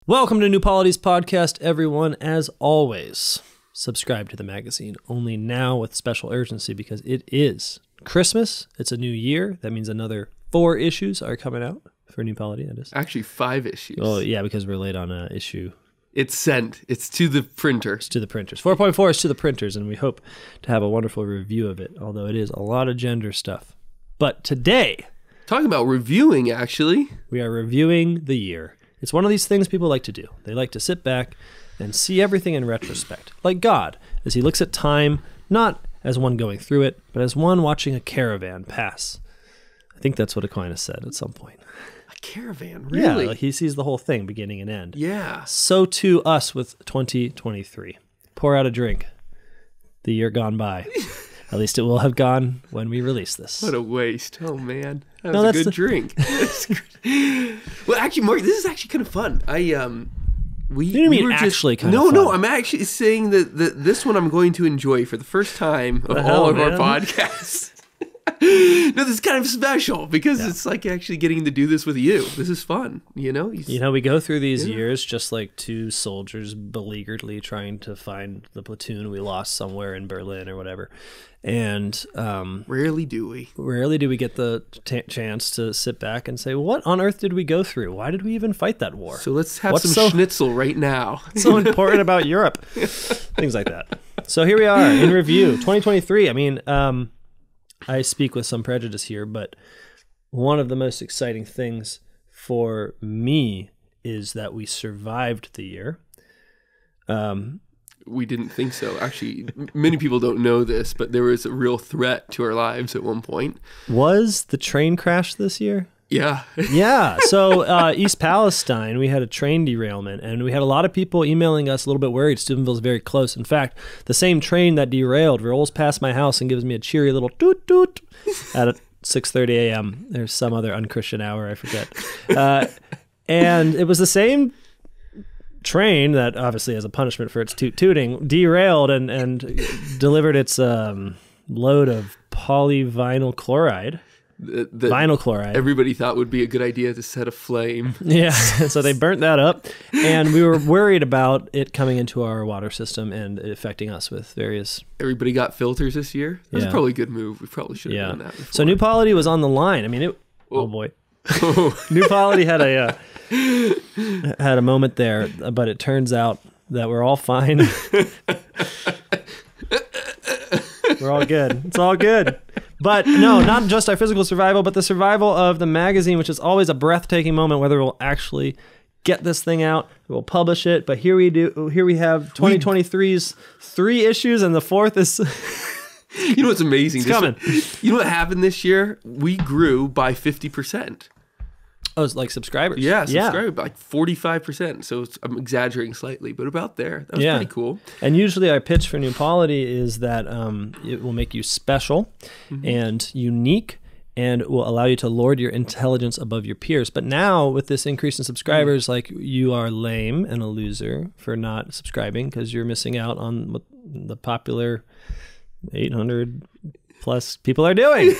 Welcome to New Polity's podcast, everyone. As always, subscribe to the magazine, only now with special urgency because it is Christmas. It's a new year. That means another 4 issues are coming out for New Polity. That is actually 5 issues. Oh, yeah, because we're late on an issue. It's sent. It's to the printer. It's to the printers. 4.4 is to the printers, and we hope to have a wonderful review of it, although it is a lot of gender stuff. But today, talking about reviewing, actually, we are reviewing the year. It's one of these things people like to do. They like to sit back and see everything in retrospect, like God, as he looks at time, not as one going through it, but as one watching a caravan pass. I think that's what Aquinas said at some point. A caravan, really? Yeah, like he sees the whole thing, beginning and end. Yeah. So too us with 2023. Pour out a drink. The year gone by. At least it will have gone when we release this. What a waste. Oh, man. That was a good drink. Well, actually, Marc, this is actually kind of fun. No, I'm actually saying that this one I'm going to enjoy for the first time of all of our podcasts. No, this is kind of special because it's like actually getting to do this with you. This is fun, you know? We go through these years just like 2 soldiers beleagueredly trying to find the platoon we lost somewhere in Berlin or whatever. And rarely do we get the chance to sit back and say, what on earth did we go through? Why did we even fight that war? So let's have some schnitzel right now. So important about Europe. Things like that. So here we are in review, 2023. I mean, I speak with some prejudice here, but one of the most exciting things for me is that we survived the year. We didn't think so. Actually, many people don't know this, but there was a real threat to our lives at one point. Was the train crash this year? Yeah. Yeah. So East Palestine, we had a train derailment, and we had a lot of people emailing us a little bit worried. Steubenville's very close. In fact, the same train that derailed rolls past my house and gives me a cheery little toot toot at 6:30 a.m. There's some other unchristian hour, I forget. And it was the same train that obviously as a punishment for its tooting derailed and delivered its load of polyvinyl chloride. Vinyl chloride. Everybody thought would be a good idea to set aflame. Yeah, so they burnt that up, and we were worried about it coming into our water system and affecting us with various... Everybody got filters this year? That was probably a good move. We probably should have done that before. So New Polity was on the line. I mean, oh boy. New Polity had a moment there, but it turns out that we're all fine. We're all good. It's all good. But no, not just our physical survival, but the survival of the magazine, which is always a breathtaking moment, whether we'll actually get this thing out, we'll publish it. But here we have 2023's 3 issues, and the 4th is... You know what's amazing? It's coming. You know what happened this year? We grew by 50%. Oh, it's like subscribers. Yeah, subscribers by like 45%. So I'm exaggerating slightly, but about there. That was pretty cool. And usually our pitch for New Polity is that it will make you special and unique and will allow you to lord your intelligence above your peers. But now with this increase in subscribers, like you are lame and a loser for not subscribing because you're missing out on what the popular 800 plus people are doing.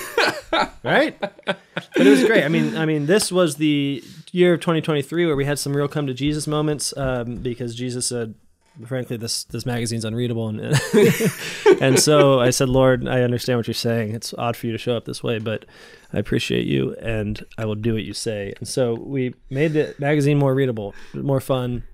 Right? But it was great. I mean, this was the year of 2023 where we had some real come to Jesus moments because Jesus said, frankly, this magazine's unreadable. And so I said, Lord, I understand what you're saying. It's odd for you to show up this way, but I appreciate you and I will do what you say. And so we made the magazine more readable, more fun.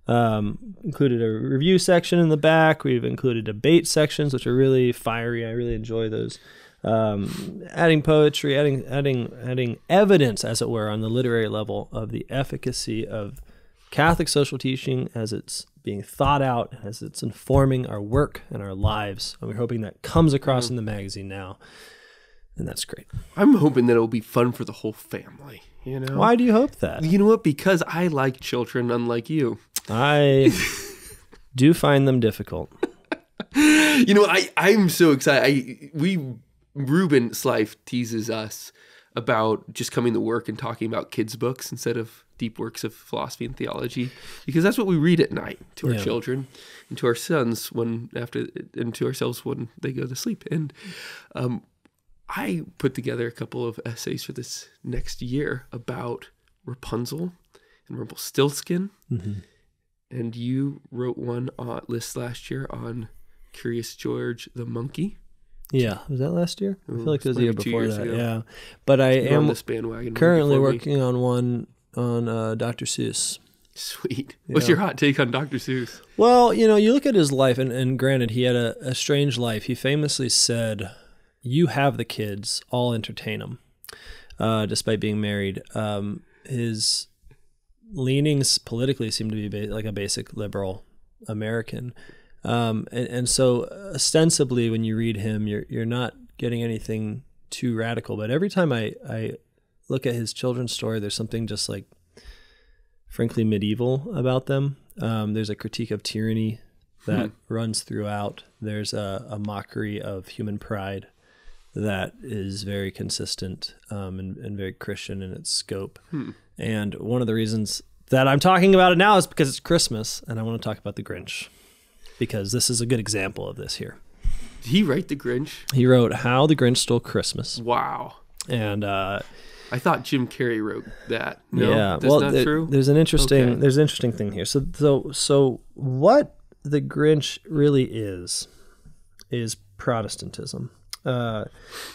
Included a review section in the back. We've included debate sections, which are really fiery. I really enjoy those. Adding poetry, adding evidence, as it were, on the literary level of the efficacy of Catholic social teaching as it's being thought out, as it's informing our work and our lives. And we're hoping that comes across in the magazine now. And that's great. I'm hoping that it'll be fun for the whole family. You know? Why do you hope that? You know what? Because I like children, unlike you. I do find them difficult. You know, I'm so excited. Ruben Slife teases us about just coming to work and talking about kids' books instead of deep works of philosophy and theology, because that's what we read at night to our children and to our sons and to ourselves when they go to sleep. And I put together a couple of essays for this next year about Rapunzel and Rumpelstiltskin. Mm-hmm. And you wrote one list last year on Curious George the Monkey. Yeah, was that last year? I feel like it was the year before that. Ago. Yeah, but I am this bandwagon currently working on one on Dr. Seuss. Sweet. Yeah. What's your hot take on Dr. Seuss? Well, you look at his life, and granted, he had a strange life. He famously said, "You have the kids, I'll entertain them," despite being married. His leanings politically seem to be like a basic liberal American. And so ostensibly when you read him, you're not getting anything too radical. But every time I look at his children's story, there's something just like frankly medieval about them. There's a critique of tyranny that runs throughout. There's a mockery of human pride that is very consistent and very Christian in its scope. And one of the reasons that I'm talking about it now is because it's Christmas, and I want to talk about the Grinch, because this is a good example of this here. Did he write The Grinch? He wrote How the Grinch Stole Christmas. Wow. And I thought Jim Carrey wrote that. No, yeah, that's not true? There's an interesting thing here. So what the Grinch really is Protestantism.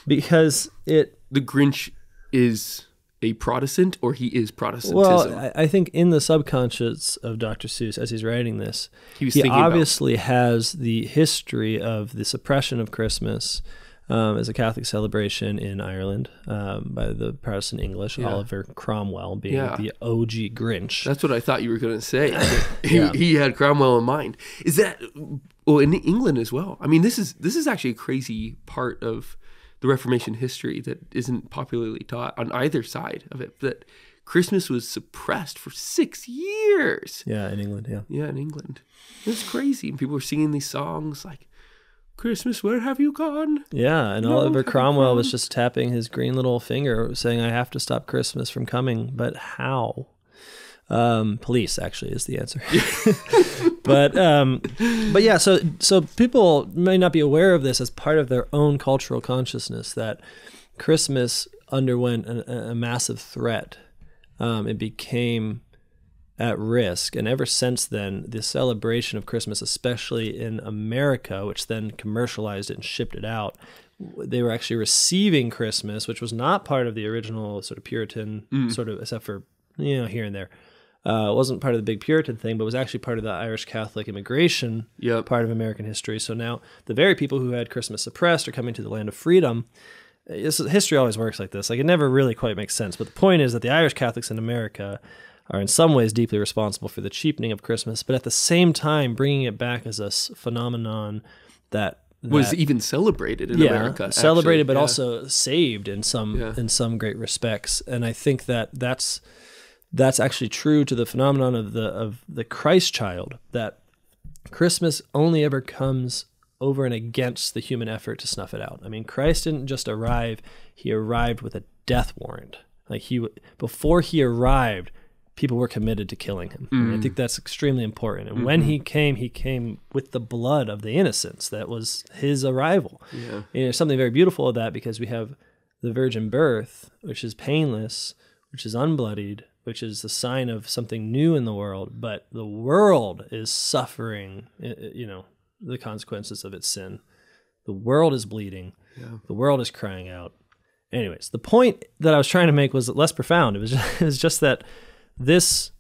Because the Grinch is a Protestant, or he is Protestantism? Well, I think in the subconscious of Dr. Seuss, as he's writing this, he obviously has the history of the suppression of Christmas as a Catholic celebration in Ireland by the Protestant English, Oliver Cromwell being the OG Grinch. That's what I thought you were going to say. He had Cromwell in mind. Is that in England as well? I mean, this is actually a crazy part of the Reformation history that isn't popularly taught on either side of it. That Christmas was suppressed for 6 years. Yeah, in England. Yeah, in England. It's crazy. And people were singing these songs like, "Christmas, where have you gone?" Yeah, and Oliver Cromwell was just tapping his green little finger saying, "I have to stop Christmas from coming." But how? Police actually is the answer. but yeah, so people may not be aware of this as part of their own cultural consciousness, that Christmas underwent a massive threat. It became at risk, and ever since then, the celebration of Christmas, especially in America, which then commercialized it and shipped it out, they were actually receiving Christmas, which was not part of the original sort of Puritan sort of, except for here and there. It wasn't part of the big Puritan thing, but was actually part of the Irish Catholic immigration part of American history. So now the very people who had Christmas suppressed are coming to the land of freedom. History always works like this. Like, it never really quite makes sense. But the point is that the Irish Catholics in America are in some ways deeply responsible for the cheapening of Christmas, but at the same time bringing it back as a phenomenon that was even celebrated in America. Celebrated, but also saved in some great respects. And I think that's actually true to the phenomenon of the Christ child, that Christmas only ever comes over and against the human effort to snuff it out. I mean, Christ didn't just arrive, he arrived with a death warrant. Like, before he arrived, people were committed to killing him. And I think that's extremely important. And when he came with the blood of the innocents. That was his arrival. Yeah. And there's something very beautiful of that, because we have the virgin birth, which is painless, which is unbloodied, which is the sign of something new in the world, but the world is suffering, the consequences of its sin. The world is bleeding. Yeah. The world is crying out. Anyways, the point that I was trying to make was less profound. It was just that this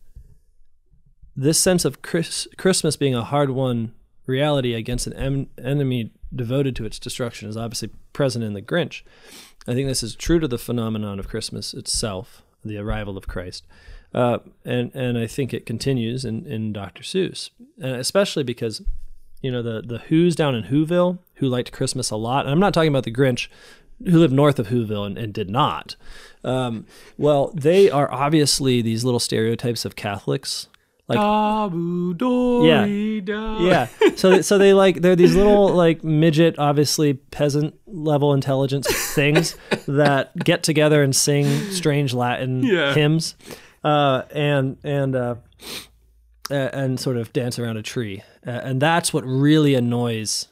sense of Christmas being a hard-won reality against an enemy devoted to its destruction is obviously present in the Grinch. I think this is true to the phenomenon of Christmas itself, the arrival of Christ. And I think it continues in Dr. Seuss, and especially because, the Who's down in Whoville, who liked Christmas a lot, and I'm not talking about the Grinch, who lived north of Whoville and did not. Well, they are obviously these little stereotypes of Catholics. Like, yeah. So they're these little midget, obviously peasant level intelligence things that get together and sing strange Latin hymns, and sort of dance around a tree. And that's what really annoys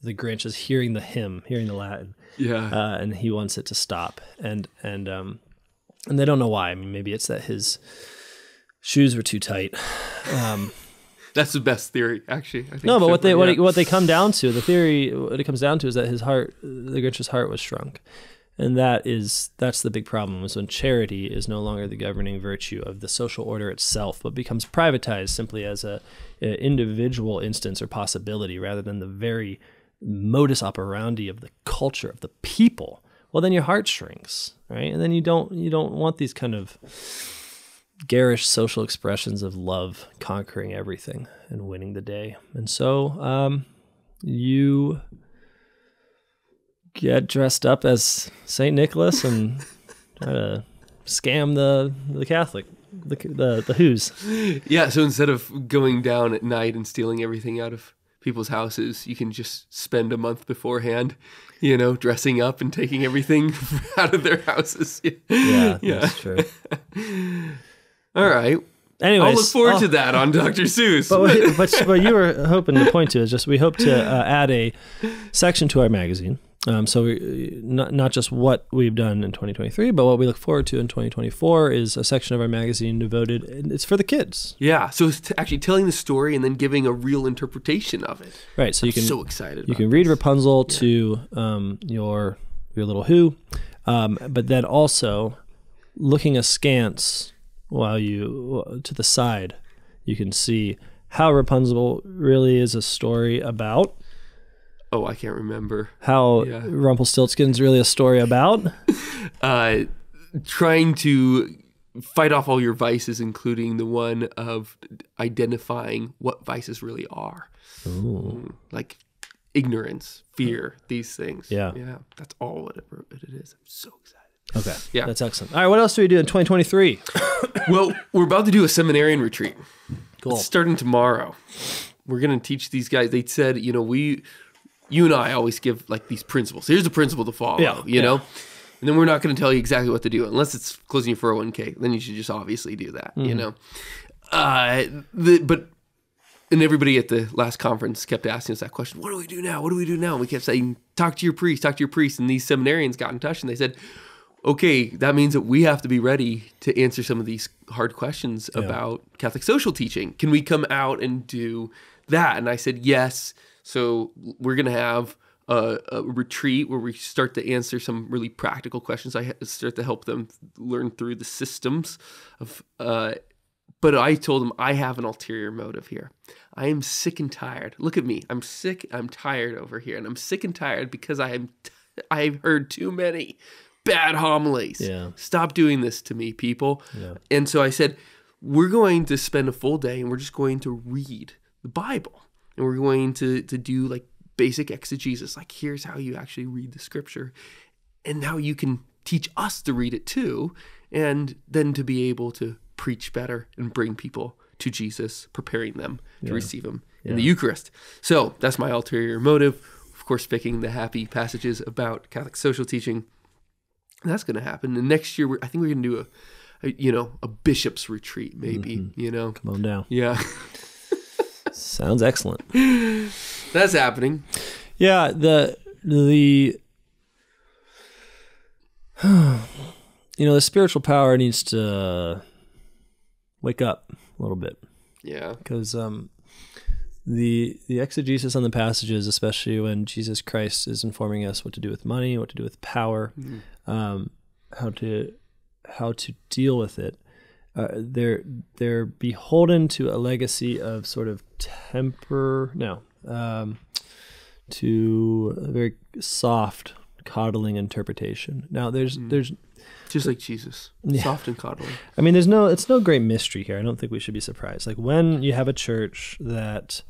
the Grinch, is hearing the hymn, hearing the Latin. Yeah. And he wants it to stop. And they don't know why. I mean, maybe it's that his shoes were too tight. That's the best theory, actually. I think No, but so what they far, yeah. what they come down to, the theory, what it comes down to is that the Grinch's heart was shrunk. And that's the big problem, is when charity is no longer the governing virtue of the social order itself, but becomes privatized simply as an individual instance or possibility rather than the very modus operandi of the culture of the people. Well, then your heart shrinks, right? And then you don't want these kind of garish social expressions of love conquering everything and winning the day. And so you get dressed up as St. Nicholas and try to scam the Catholic, the Who's. Yeah, so instead of going down at night and stealing everything out of people's houses, you can just spend a month beforehand, dressing up and taking everything out of their houses. Yeah, that's true. All right. Anyways, I'll look forward to that on Dr. Seuss. But what you were hoping to point to is just we hope to add a section to our magazine. So not just what we've done in 2023, but what we look forward to in 2024 is a section of our magazine devoted, and it's for the kids. Yeah, so it's actually telling the story and then giving a real interpretation of it. Right, so I'm so excited. You can read Rapunzel to your little Who, but then also looking askance while you to the side, you can see how Rapunzel really is a story about. Oh, I can't remember. How Rumpelstiltskin's really a story about? Trying to fight off all your vices, including the one of identifying what vices really are. Ooh. Like ignorance, fear, these things. Yeah. Yeah, that's all what it is. I'm so excited. Okay. Yeah. That's excellent. All right, what else do we do in 2023? Well, we're about to do a seminarian retreat. Cool. It's starting tomorrow. We're going to teach these guys. They said, you and I always give like these principles. Here's the principle to follow, you know? And then we're not going to tell you exactly what to do unless it's closing your 401k. Then you should just obviously do that, you know? And everybody at the last conference kept asking us that question, what do we do now? What do we do now? And we kept saying, talk to your priest, talk to your priest. And these seminarians got in touch and they said, okay, that means that we have to be ready to answer some of these hard questions about Catholic social teaching. Can we come out and do that? And I said, yes. So we're going to have a retreat where we start to answer some really practical questions. I start to help them learn through the systems of. But I told them I have an ulterior motive here. I am sick and tired. Look at me. I'm sick. I'm tired over here, and I'm sick and tired because I've heard too many bad homilies. Yeah. Stop doing this to me, people. Yeah. And so I said, we're going to spend a full day, and we're just going to read the Bible. And we're going to do like basic exegesis, like here's how you actually read the scripture and how you can teach us to read it too, and then to be able to preach better and bring people to Jesus, preparing them to receive him in the Eucharist. So that's my ulterior motive. Of course, picking the happy passages about Catholic social teaching. And that's going to happen. And next year, I think we're going to do a bishop's retreat, maybe, Come on down. Yeah. Sounds excellent. That's happening. Yeah, the spiritual power needs to wake up a little bit. Yeah. Because the exegesis on the passages, especially when Jesus Christ is informing us what to do with money, what to do with power, how to deal with it, they're beholden to a legacy of sort of to a very soft coddling interpretation. Now there's just like Jesus, soft and coddling. I mean, it's no great mystery here. I don't think we should be surprised. Like when you have a church that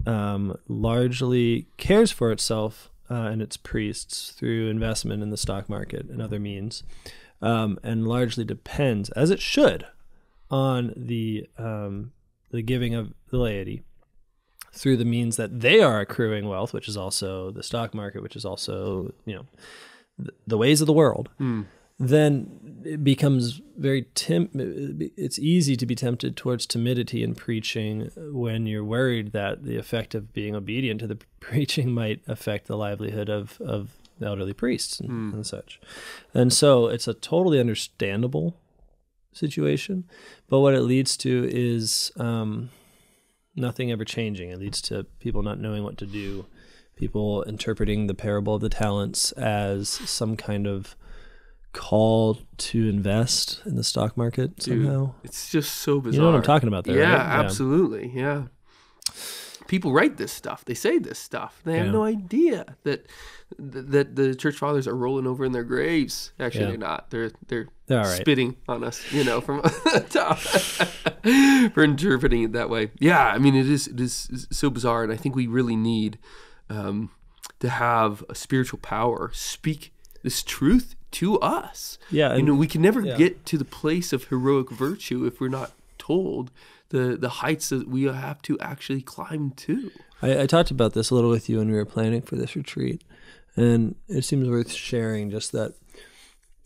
largely cares for itself and its priests through investment in the stock market and other means, and largely depends, as it should, on the giving of the laity through the means that they are accruing wealth, which is also the stock market, which is also the ways of the world. Then it becomes it's easy to be tempted towards timidity in preaching when you're worried that the effect of being obedient to the preaching might affect the livelihood of the elderly priests and such. And so it's a totally understandable situation. But what it leads to is nothing ever changing. It leads to people not knowing what to do, people interpreting the parable of the talents as some kind of call to invest in the stock market somehow. It's just so bizarre. You know what I'm talking about there, yeah, right? Absolutely. Yeah. People write this stuff. They say this stuff. They have no idea that the church fathers are rolling over in their graves. Actually, they're not. They're right. spitting on us, from the top for interpreting it that way. Yeah, I mean, it is so bizarre, and I think we really need to have a spiritual power speak this truth to us. Yeah, we can never get to the place of heroic virtue if we're not told the heights that we have to actually climb to. I talked about this a little with you when we were planning for this retreat, and it seems worth sharing just that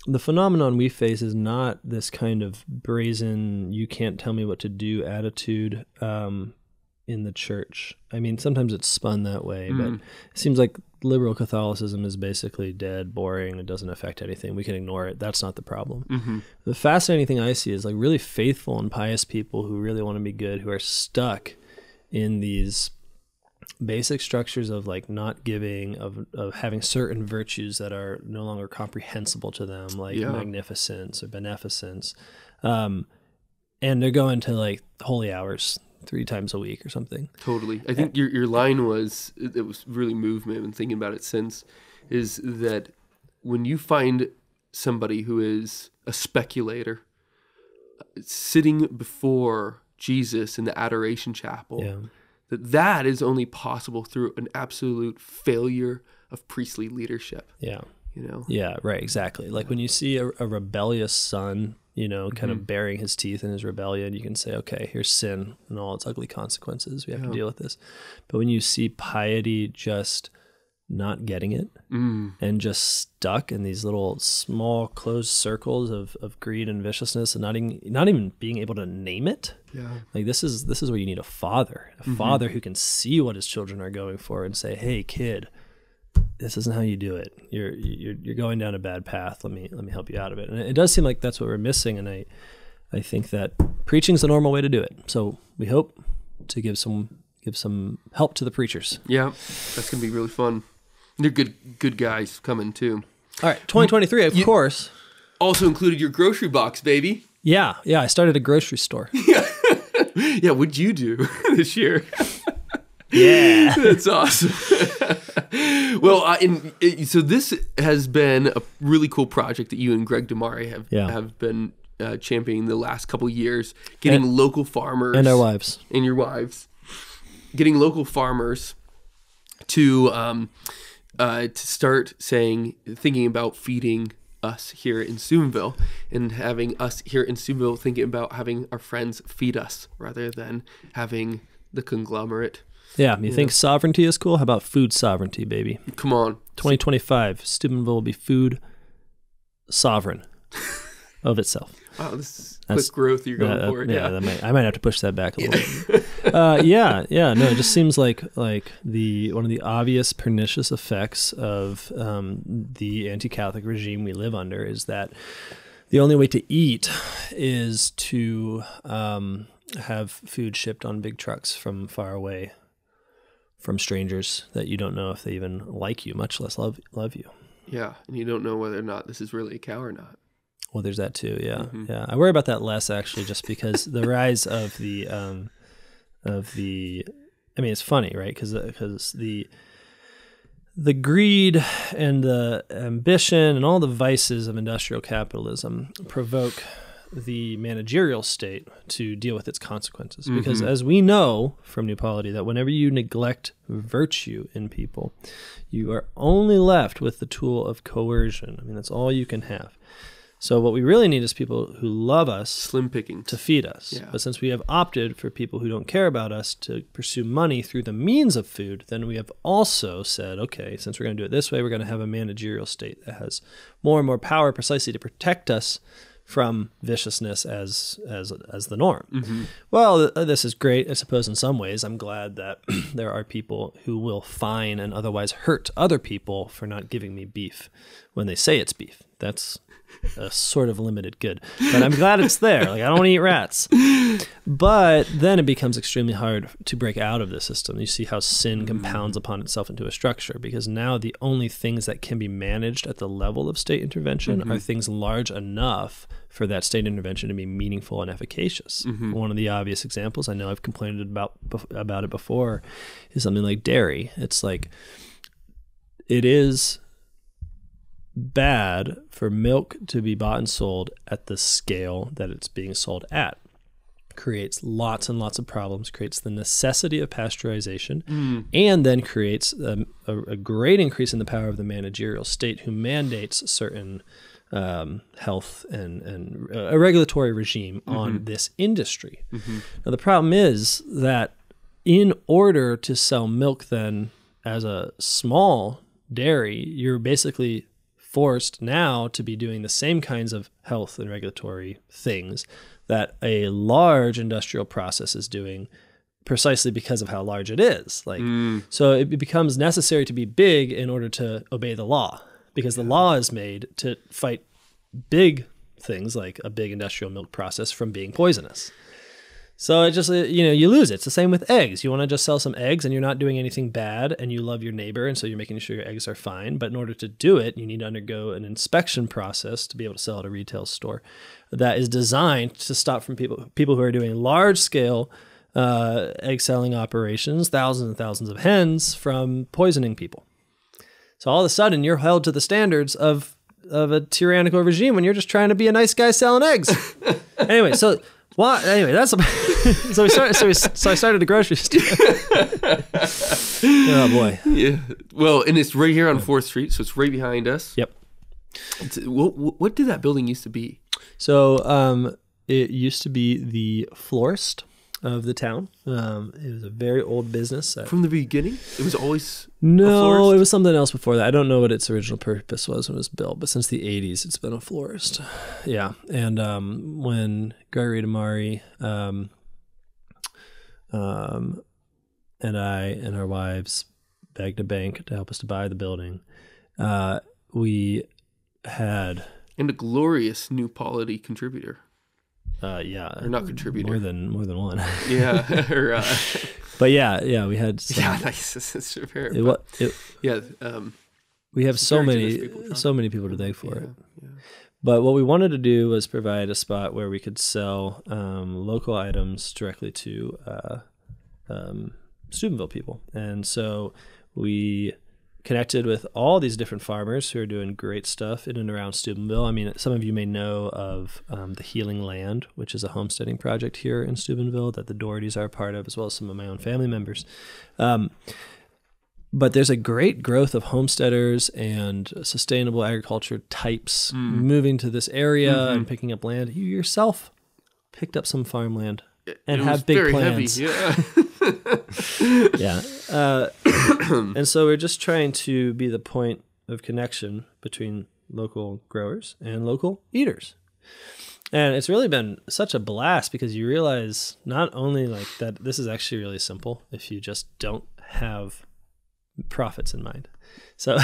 the phenomenon we face is not this kind of brazen, you can't tell me what to do attitude in the church. I mean, sometimes it's spun that way, but it seems like liberal Catholicism is basically dead, boring, it doesn't affect anything. We can ignore it. That's not the problem. The fascinating thing I see is like really faithful and pious people who really want to be good, who are stuck in these basic structures of like not giving, of having certain virtues that are no longer comprehensible to them, like magnificence or beneficence. And they're going to like holy hours 3 times a week or something. Totally. I think your line was, it was really moved me. I've been thinking about it since, is that when you find somebody who is a speculator sitting before Jesus in the Adoration Chapel, that is only possible through an absolute failure of priestly leadership. Yeah. Yeah, right, exactly. Like when you see a rebellious son, kind of bearing his teeth in his rebellion, you can say, okay, here's sin and all its ugly consequences. We have to deal with this. But when you see piety just not getting it and just stuck in these little small closed circles of greed and viciousness and not even being able to name it. Yeah. Like this is where you need a father who can see what his children are going for and say, hey kid, this isn't how you do it. You're going down a bad path. Let me help you out of it. And it does seem like that's what we're missing. And I think that preaching is the normal way to do it. So we hope to give some help to the preachers. Yeah, that's gonna be really fun. They're good guys coming too. All right, 2023, of course. Also included your grocery box, baby. Yeah. I started a grocery store. Yeah. What'd you do this year? Yeah, that's awesome. Well, so this has been a really cool project that you and Greg Damari have been championing the last couple years, getting local farmers and our wives and your wives, getting local farmers to start thinking about feeding us here in Steubenville, and having us here in Steubenville thinking about having our friends feed us rather than having the conglomerate. Yeah, you think sovereignty is cool? How about food sovereignty, baby? Come on. 2025, Steubenville will be food sovereign of itself. Wow, this is quick growth you're going for. Yeah, I might have to push that back a little bit. No, it just seems like one of the obvious pernicious effects of the anti-Catholic regime we live under is that the only way to eat is to have food shipped on big trucks from far away, from strangers that you don't know if they even like you, much less love you. Yeah, and you don't know whether or not this is really a cow or not. Well, there's that too. Yeah, yeah. I worry about that less actually, just because the rise of the. I mean, it's funny, right? Because the greed and the ambition and all the vices of industrial capitalism provoke the managerial state to deal with its consequences. Because as we know from New Polity, that whenever you neglect virtue in people, you are only left with the tool of coercion. I mean, that's all you can have. So what we really need is people who love us, slim picking, to feed us. Yeah. But since we have opted for people who don't care about us to pursue money through the means of food, then we have also said, okay, since we're going to do it this way, we're going to have a managerial state that has more and more power precisely to protect us from viciousness as the norm. Well, this is great, I suppose, in some ways. I'm glad that there are people who will fine and otherwise hurt other people for not giving me beef when they say it's beef. that's a sort of limited good, but I'm glad it's there. Like, I don't want to eat rats. But then it becomes extremely hard to break out of the system. You see how sin compounds upon itself into a structure, because now the only things that can be managed at the level of state intervention are things large enough for that state intervention to be meaningful and efficacious. One of the obvious examples, I know I've complained about it before, is something like dairy. It's like, it is bad for milk to be bought and sold at the scale that it's being sold at. Creates lots and lots of problems, creates the necessity of pasteurization, and then creates a great increase in the power of the managerial state, who mandates certain health and a regulatory regime on this industry. Now, the problem is that in order to sell milk then as a small dairy, you're basically forced now to be doing the same kinds of health and regulatory things that a large industrial process is doing, precisely because of how large it is. Like, so it becomes necessary to be big in order to obey the law, because the law is made to fight big things like a big industrial milk process from being poisonous. So it just, you lose it. It's the same with eggs. You want to just sell some eggs and you're not doing anything bad, and you love your neighbor, and so you're making sure your eggs are fine. But in order to do it, you need to undergo an inspection process to be able to sell at a retail store that is designed to stop from people who are doing large scale egg selling operations, thousands and thousands of hens, from poisoning people. So all of a sudden you're held to the standards of a tyrannical regime when you're just trying to be a nice guy selling eggs. Anyway, so... Well, anyway, that's so I started a grocery store. Oh boy. Yeah. Well, and it's right here on 4th Street, so it's right behind us. Yep. What did that building used to be? So it used to be the florist of the town. It was a very old business. From the beginning? It was always No, it was something else before that. I don't know what its original purpose was when it was built, but since the 80s, it's been a florist. Yeah. And when Gregory Damari and I and our wives begged a bank to help us to buy the building, we had... And a glorious new Polity contributor. Yeah, or not contributor, more than one. Yeah, or, but yeah, we had some, nice. It's fair. We have so many people to thank for it. Yeah. But what we wanted to do was provide a spot where we could sell local items directly to Steubenville people, and so we connected with all these different farmers who are doing great stuff in and around Steubenville. I mean, some of you may know of the Healing Land, which is a homesteading project here in Steubenville that the Dohertys are a part of, as well as some of my own family members. But there's a great growth of homesteaders and sustainable agriculture types moving to this area and picking up land. You yourself picked up some farmland and have big plans. Heavy, yeah. Yeah. And so we're just trying to be the point of connection between local growers and local eaters. And it's really been such a blast, because you realize not only like that this is actually really simple if you just don't have profits in mind. So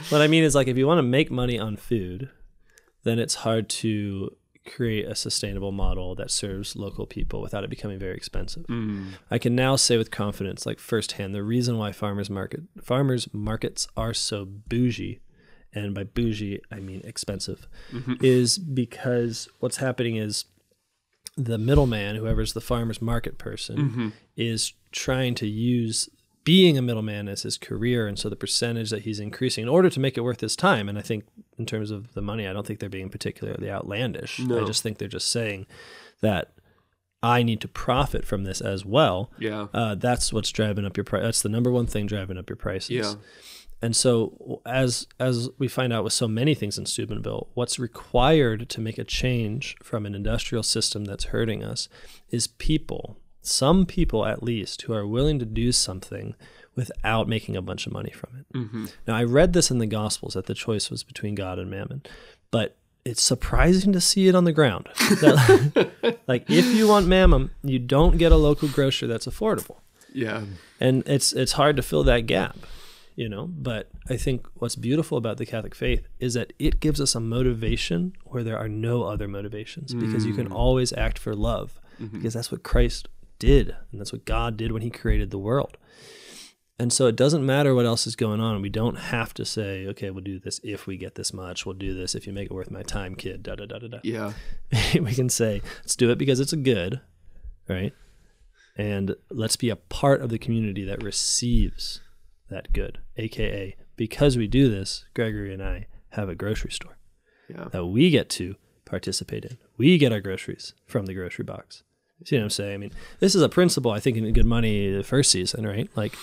what I mean is, like, if you want to make money on food, then it's hard to create a sustainable model that serves local people without it becoming very expensive. I can now say with confidence, like firsthand, the reason why farmers markets are so bougie, and by bougie I mean expensive, is because what's happening is the middleman, whoever's the farmer's market person, is trying to use being a middleman as his career, and so the percentage that he's increasing in order to make it worth his time. And I think in terms of the money, I don't think they're being particularly outlandish. No. I just think they're just saying that I need to profit from this as well. Yeah. That's what's driving up your price. That's the number one thing driving up your prices. Yeah. And so as we find out with so many things in Steubenville, what's required to make a change from an industrial system that's hurting us is people. Some people, at least, who are willing to do something without making a bunch of money from it. Now, I read this in the Gospels that the choice was between God and mammon, but it's surprising to see it on the ground. That, like, if you want mammon, you don't get a local grocer that's affordable. Yeah. And it's hard to fill that gap. you know. But I think what's beautiful about the Catholic faith is that it gives us a motivation where there are no other motivations, because you can always act for love, because that's what Christ did, and that's what God did when he created the world. And so it doesn't matter what else is going on. We don't have to say, okay, we'll do this if we get this much. We'll do this if you make it worth my time, kid. Da da da da da. Yeah. We can say, let's do it because it's a good, right? And let's be a part of the community that receives that good. AKA, because we do this, Gregory and I have a grocery store that we get to participate in. We get our groceries from the grocery box. See what I'm saying? I mean, this is a principle, I think, in Good Money the first season, right? Like,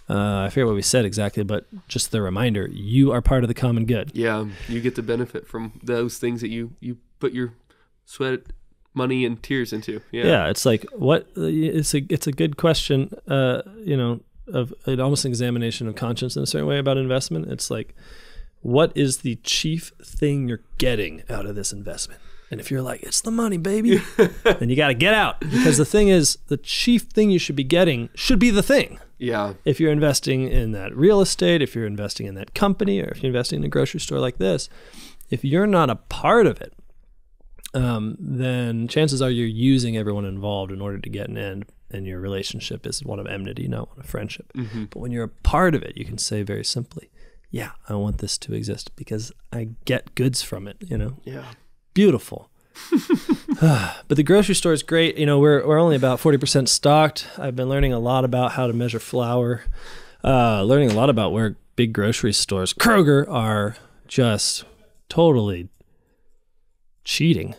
I forget what we said exactly, but just the reminder, you are part of the common good. Yeah, you get to benefit from those things that you put your sweat, money, and tears into. Yeah, it's like, it's a good question, you know, of almost an examination of conscience in a certain way about investment. It's like, what is the chief thing you're getting out of this investment? And if you're like, it's the money, baby, then you got to get out. Because the thing is, the chief thing you should be getting should be the thing. Yeah. If you're investing in that real estate, if you're investing in that company, or if you're investing in a grocery store like this, if you're not a part of it, then chances are you're using everyone involved in order to get an end, and your relationship is one of enmity, not one of friendship. But when you're a part of it, you can say very simply, yeah, I want this to exist because I get goods from it, you know? Yeah. Beautiful. But the grocery store is great. You know, we're only about 40% stocked. I've been learning a lot about how to measure flour, learning a lot about where big grocery stores, Kroger, are just totally cheating.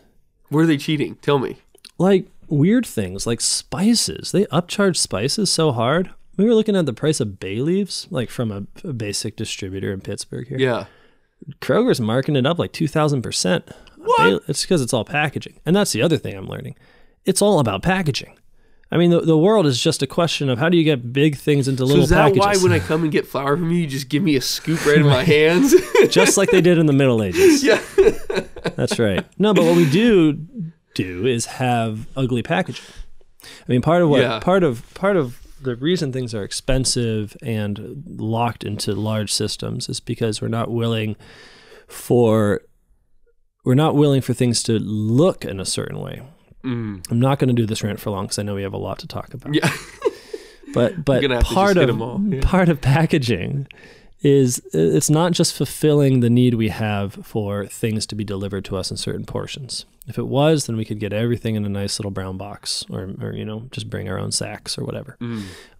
Where are they cheating? Tell me. Like weird things, like spices. They upcharge spices so hard. We were looking at the price of bay leaves, like from a basic distributor in Pittsburgh here. Yeah. Kroger's marking it up like 2,000%. What? It's because it's all packaging. And that's the other thing I'm learning. It's all about packaging. I mean, the world is just a question of how do you get big things into little packages. So is that why when I come and get flour from you just give me a scoop right in my hands? Just like they did in the Middle Ages. Yeah. That's right. No, but what we do is have ugly packaging. I mean, part of the reason things are expensive and locked into large systems is because we're not willing for things to look in a certain way. I'm not going to do this rant for long because I know we have a lot to talk about. Yeah. But part of packaging is it's not just fulfilling the need we have for things to be delivered to us in certain portions. If it was, then we could get everything in a nice little brown box or you know, just bring our own sacks or whatever.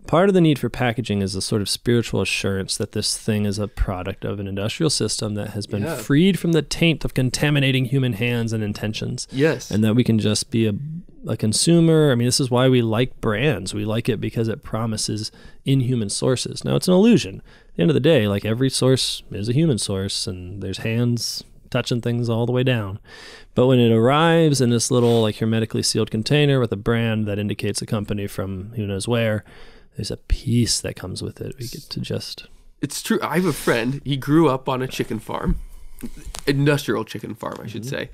Part of the need for packaging is a sort of spiritual assurance that this thing is a product of an industrial system that has been freed from the taint of contaminating human hands and intentions. Yes. And that we can just be a consumer. I mean, this is why we like brands. We like it because it promises inhuman sources. Now, it's an illusion. At the end of the day, like every source is a human source, and there's hands touching things all the way down. But when it arrives in this little like hermetically sealed container with a brand that indicates a company from who knows where, there's a peace that comes with it. We get to just... It's true. I have a friend. He grew up on a chicken farm, industrial chicken farm, I should say.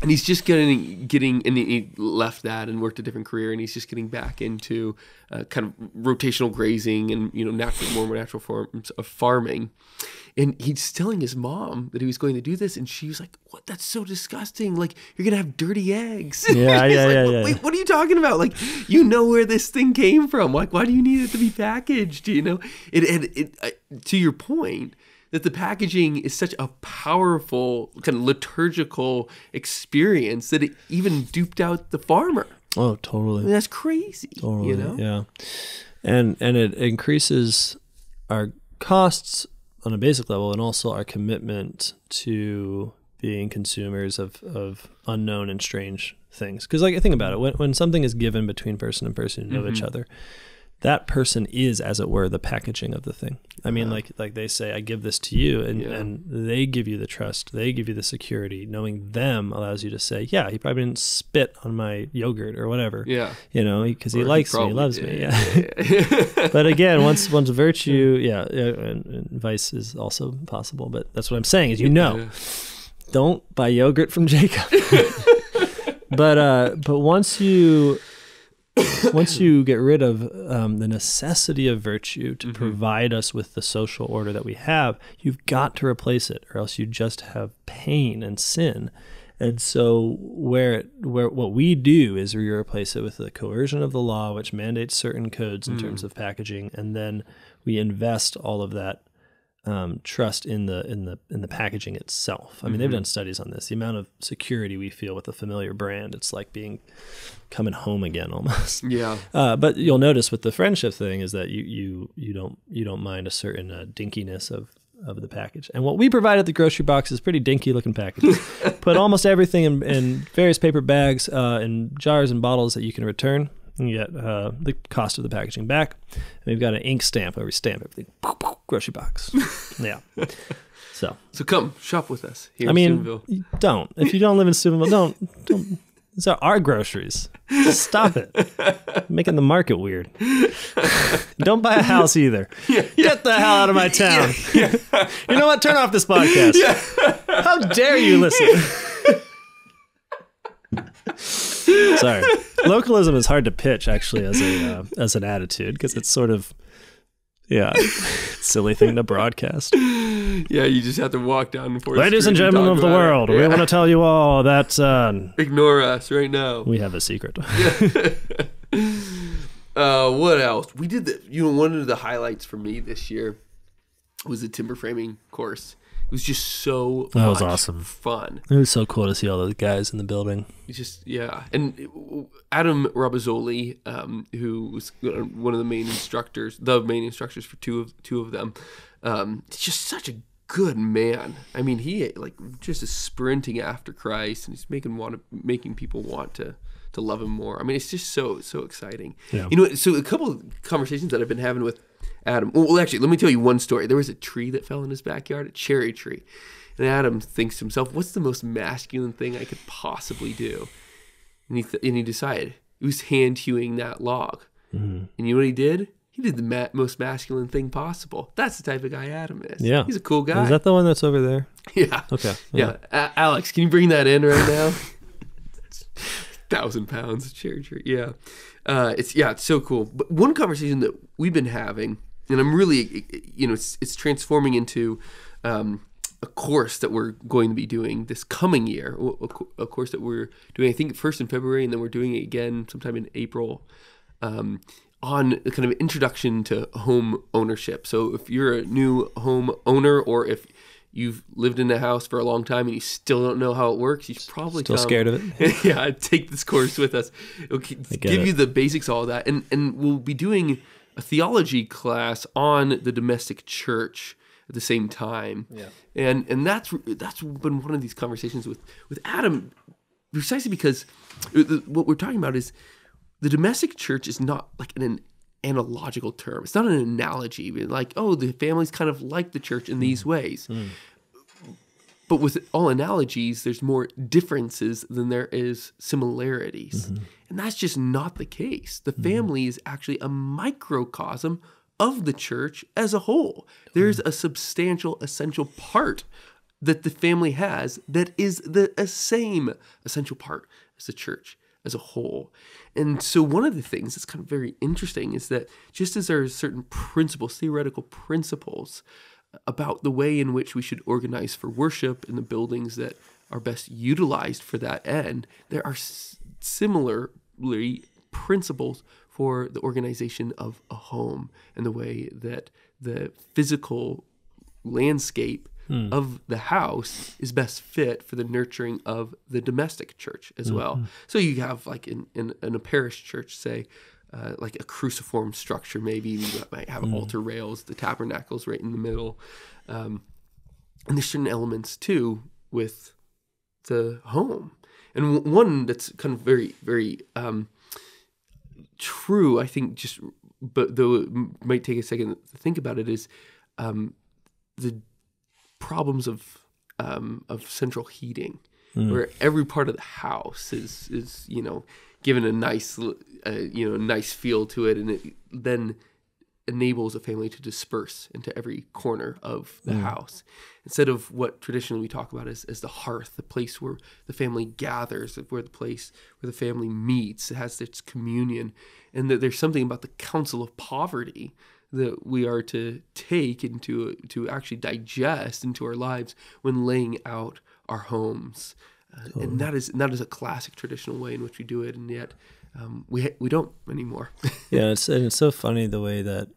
And he's just getting, and he left that and worked a different career, and he's just getting back into kind of rotational grazing and, you know, more natural forms of farming. And he's telling his mom that he was going to do this, and she was like, "What? That's so disgusting! Like, you're gonna have dirty eggs." Yeah. Wait, what are you talking about? Like, you know where this thing came from? Like, why do you need it to be packaged? You know, to your point, that the packaging is such a powerful kind of liturgical experience that it even duped out the farmer. Oh, totally. I mean, that's crazy. Totally, you know? Yeah. And it increases our costs on a basic level, and also our commitment to being consumers of unknown and strange things. Because like, think about it, when something is given between person and person who know each other, that person is, as it were, the packaging of the thing. I mean, like they say, I give this to you, and they give you the trust, they give you the security. Knowing them allows you to say, yeah, he probably didn't spit on my yogurt or whatever. Yeah, you know, because he likes me, he loves me. Yeah. But again, once virtue, and vice is also possible. But that's what I'm saying is, you know, don't buy yogurt from Jacob. But once you once you get rid of the necessity of virtue to provide us with the social order that we have, you've got to replace it, or else you just have pain and sin. And so where what we do is we replace it with the coercion of the law, which mandates certain codes in terms of packaging, and then we invest all of that trust in the packaging itself. I mean, they've done studies on this. The amount of security we feel with a familiar brand, it's like coming home again almost. Yeah. But you'll notice with the friendship thing is that you don't mind a certain dinkiness of the package. And what we provide at the grocery box is pretty dinky looking package. Put almost everything in various paper bags, in jars and bottles that you can return. And you get the cost of the packaging back. And we've got an ink stamp where we stamp everything. Grocery box. Yeah. So come shop with us here in in Steubenville. Don't. If you don't live in Steubenville, don't. These are our groceries. Stop it. Making the market weird. Don't buy a house either. Get the hell out of my town. You know what? Turn off this podcast. How dare you listen? Sorry. Localism is hard to pitch, actually, as an attitude, because it's sort of, silly thing to broadcast. Yeah, you just have to walk down the Ladies and gentlemen of the world, we want to tell you all that... ignore us right now. We have a secret. What else? We did one of the highlights for me this year was the timber framing course. It was just so that was awesome fun. It was so cool to see all those guys in the building. And Adam Rabazzoli, who was one of the main instructors for two of them, just such a good man. I mean, he just is sprinting after Christ, and he's making people want to love him more. I mean, it's just so exciting. Yeah. So a couple of conversations that I've been having with Adam. Well, actually, let me tell you one story. There was a tree that fell in his backyard, a cherry tree. And Adam thinks to himself, what's the most masculine thing I could possibly do? And he decided it was hand hewing that log. And you know what he did? He did the most masculine thing possible. That's the type of guy Adam is. Yeah. He's a cool guy. Is that the one that's over there? Yeah. Okay. Yeah. Alex, can you bring that in right now? 1,000 pounds of cherry tree. Yeah. It's so cool. But one conversation that we've been having, and I'm really, it's transforming into a course that we're going to be doing this coming year, a course that we're doing, I think, first in February, and then we're doing it again sometime in April, on a kind of introduction to home ownership. So if you're a new home owner, or if you've lived in a house for a long time and you still don't know how it works, you should probably still scared of it. Yeah, take this course with us. It'll give you the basics, all of that, and we'll be doing a theology class on the domestic church at the same time. Yeah. And that's been one of these conversations with Adam, precisely because what we're talking about is the domestic church is not like an analogical term. It's not an analogy. Like, oh, the family's kind of like the church in these ways. But with all analogies, there's more differences than there is similarities. And that's just not the case. The family is actually a microcosm of the church as a whole. There's a substantial, essential part that the family has that is the same essential part as the church as a whole. And so one of the things that's kind of very interesting is that just as there are certain principles, theoretical principles, about the way in which we should organize for worship in the buildings that are best utilized for that end, there are similarly principles for the organization of a home and the way that the physical landscape of the house is best fit for the nurturing of the domestic church as well. So you have, like in a parish church, say, like a cruciform structure, maybe you might have altar rails, the tabernacle's right in the middle. And there's certain elements too with the home. And one that's kind of very, very true, I think, but though it might take a second to think about it, is the problems of central heating, where every part of the house is given a nice nice feel to it, and then enables a family to disperse into every corner of the house, instead of what traditionally we talk about as the hearth, the place where the family gathers, where the place where the family meets, it has its communion. And that there's something about the counsel of poverty that we are to take and to actually digest into our lives when laying out our homes. And that is a classic traditional way in which we do it, and yet we don't anymore. Yeah, it's so funny the way that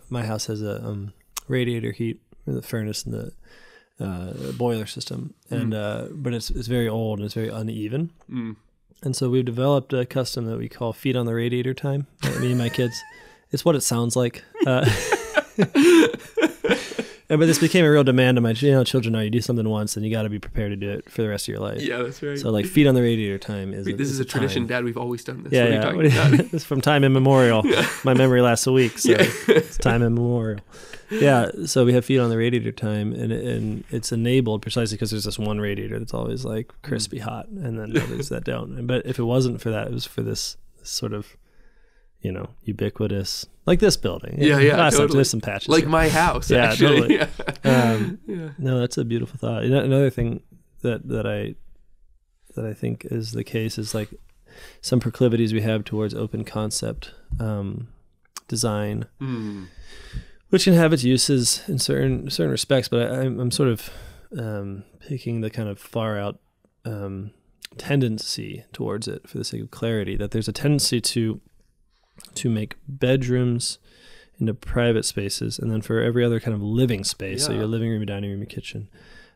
my house has a radiator heat, the furnace and the boiler system, and but it's very old and it's very uneven. And so we've developed a custom that we call feet on the radiator time. Me and my kids, it's what it sounds like. But this became a real demand of my children. Now you do something once, and you got to be prepared to do it for the rest of your life. Yeah, that's right. So like feet on the radiator time is. This is a tradition, Dad. We've always done this. Yeah, what are you talking about? It's from time immemorial. Yeah. My memory lasts a week, so it's time immemorial. Yeah, so we have feet on the radiator time, and it's enabled precisely because there's this one radiator that's always like crispy hot, and then others that don't. But if it wasn't for that, it was for this sort of, ubiquitous, like this building. Yeah, totally. There's some patches. Like here. my house, actually. Yeah, totally. No, that's a beautiful thought. Another thing that I think is the case is like some proclivities we have towards open concept design, which can have its uses in certain respects. But I'm sort of picking the kind of far out tendency towards it for the sake of clarity. That there's a tendency to make bedrooms into private spaces, and then for every other kind of living space, so your living room, your dining room, your kitchen,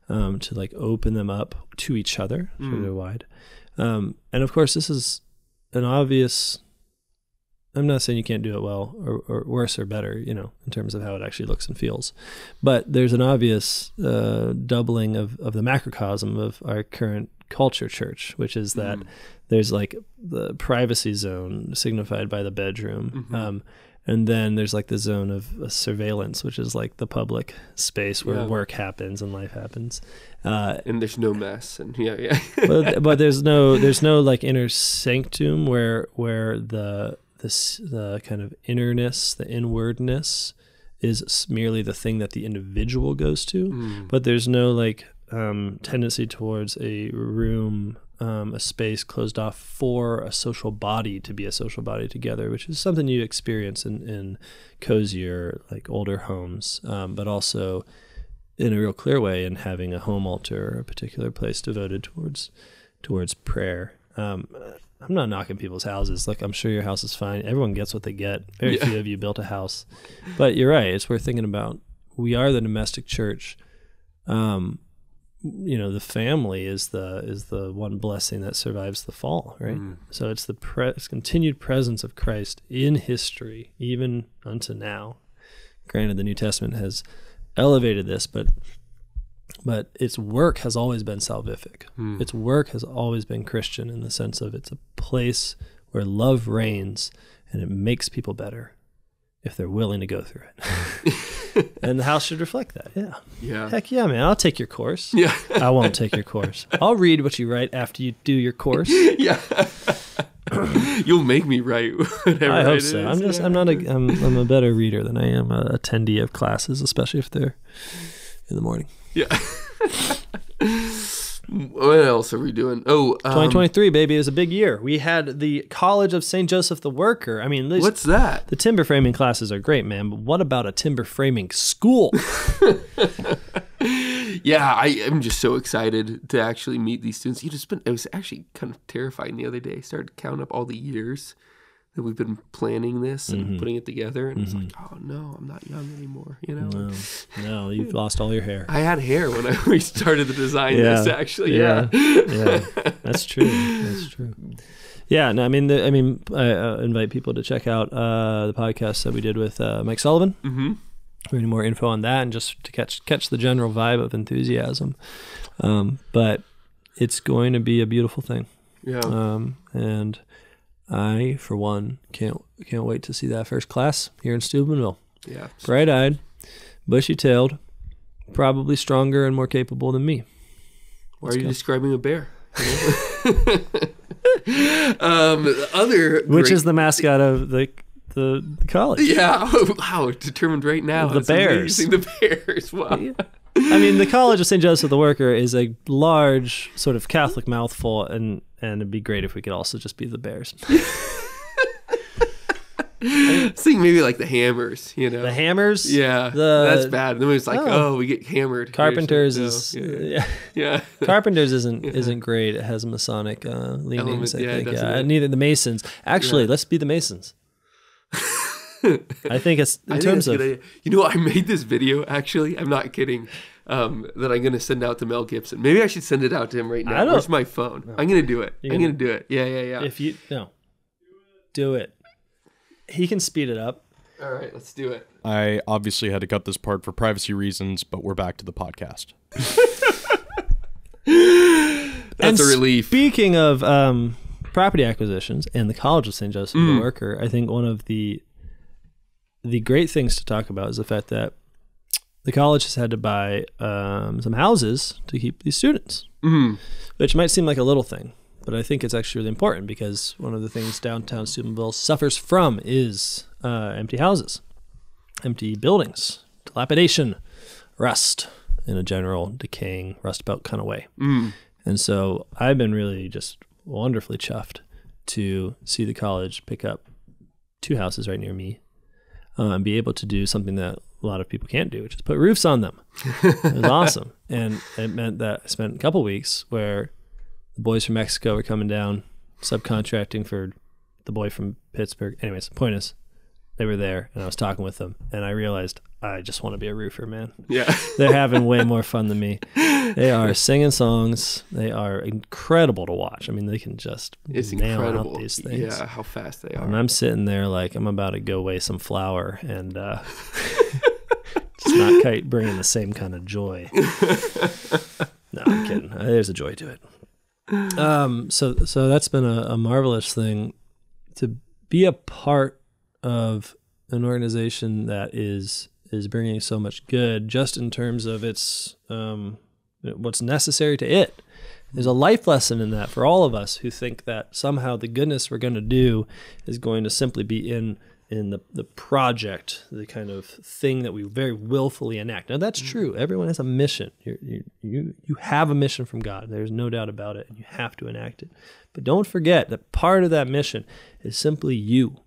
to like open them up to each other so they're wide. And of course, this is an obvious. I'm not saying you can't do it well or worse or better, in terms of how it actually looks and feels, but there's an obvious doubling of the macrocosm of our current culture church, which is that there's like the privacy zone signified by the bedroom, and then there's like the zone of surveillance, which is like the public space where work happens and life happens, and there's no mess, and but there's no like inner sanctum where the kind of innerness, the inwardness is merely the thing that the individual goes to, but there's no like tendency towards a room, a space closed off for a social body to be a social body together, which is something you experience in cozier, like older homes, but also in a real clear way in having a home altar or a particular place devoted towards prayer. I'm not knocking people's houses. Like, I'm sure your house is fine. Everyone gets what they get. Very few of you built a house. But you're right. It's worth thinking about. We are the domestic church. The family is the one blessing that survives the fall, right? So it's the continued presence of Christ in history, even unto now. Granted, the New Testament has elevated this, but its work has always been salvific. Its work has always been Christian in the sense of it's a place where love reigns and it makes people better if they're willing to go through it. And the house should reflect that. Yeah. Heck yeah, man. I'll take your course. Yeah. I won't take your course. I'll read what you write after you do your course. Yeah. You'll make me write whatever I hope so. I'm a better reader than I am a attendee of classes, especially if they're in the morning. Yeah. What else are we doing? 2023, baby, is a big year. We had the College of St. Joseph the Worker. I mean, what's that? The timber framing classes are great, man, but what about a timber framing school? Yeah, I am just so excited to actually meet these students. It was actually kind of terrifying the other day. I started to count up all the years that we've been planning this and putting it together, and it's like, oh no, I'm not young anymore, No, you've lost all your hair. I had hair when we started the design this, actually. Yeah. That's true. Yeah, no, I invite people to check out the podcast that we did with Mike Sullivan. For any more info on that, and just to catch the general vibe of enthusiasm. But it's going to be a beautiful thing. Yeah. And I, for one, can't wait to see that first class here in Steubenville. Yeah. Bright-eyed, bushy-tailed, probably stronger and more capable than me. Why are you describing a bear? Which is the mascot of the the college. Yeah. Wow. Determined right now. The Bears. Amazing. The Bears. Wow. Yeah. I mean, the College of St. Joseph the Worker is a large sort of Catholic mouthful, and it'd be great if we could also just be the Bears. I think maybe like the Hammers, you know. The Hammers? Yeah. That's bad. Then it's like, we get hammered. Carpenters is yeah. Carpenters isn't great. It has Masonic leanings, I think. Neither the Masons. Actually, let's be the Masons. I think it's in terms of. You know, I made this video. Actually, I'm not kidding. That I'm gonna send out to Mel Gibson. Maybe I should send it out to him right now. Where's my phone? No. I'm gonna do it. I'm gonna do it. Yeah. If you do it. He can speed it up. All right, let's do it. I obviously had to cut this part for privacy reasons, but we're back to the podcast. That's a relief. Speaking of property acquisitions and the College of St. Joseph the Worker, I think one of the great things to talk about is the fact that the college has had to buy some houses to keep these students, which might seem like a little thing. But I think it's actually really important because one of the things downtown Steubenville suffers from is empty houses, empty buildings, dilapidation, rust in a general decaying Rust Belt kind of way. And so I've been really just wonderfully chuffed to see the college pick up 2 houses right near me and be able to do something that a lot of people can't do, which is put roofs on them. It was awesome. And it meant that I spent a couple weeks where the boys from Mexico were coming down, subcontracting for the boy from Pittsburgh. Anyways, the point is, they were there, and I was talking with them, and I realized I just want to be a roofer, man. Yeah. They're having way more fun than me. They are singing songs. They are incredible to watch. I mean, they can just nail out these things. Yeah, how fast they are. And I'm sitting there like I'm about to go weigh some flour, and just not quite bringing the same kind of joy. No, I'm kidding. There's a joy to it. So that's been a marvelous thing to be a part of an organization that is bringing so much good, just in terms of its what's necessary to it. There's a life lesson in that for all of us who think that somehow the goodness we're going to do is going to simply be in the project, the kind of thing that we very willfully enact. Now that's true. Everyone has a mission. You have a mission from God. There's no doubt about it, and you have to enact it. But don't forget that part of that mission is simply you.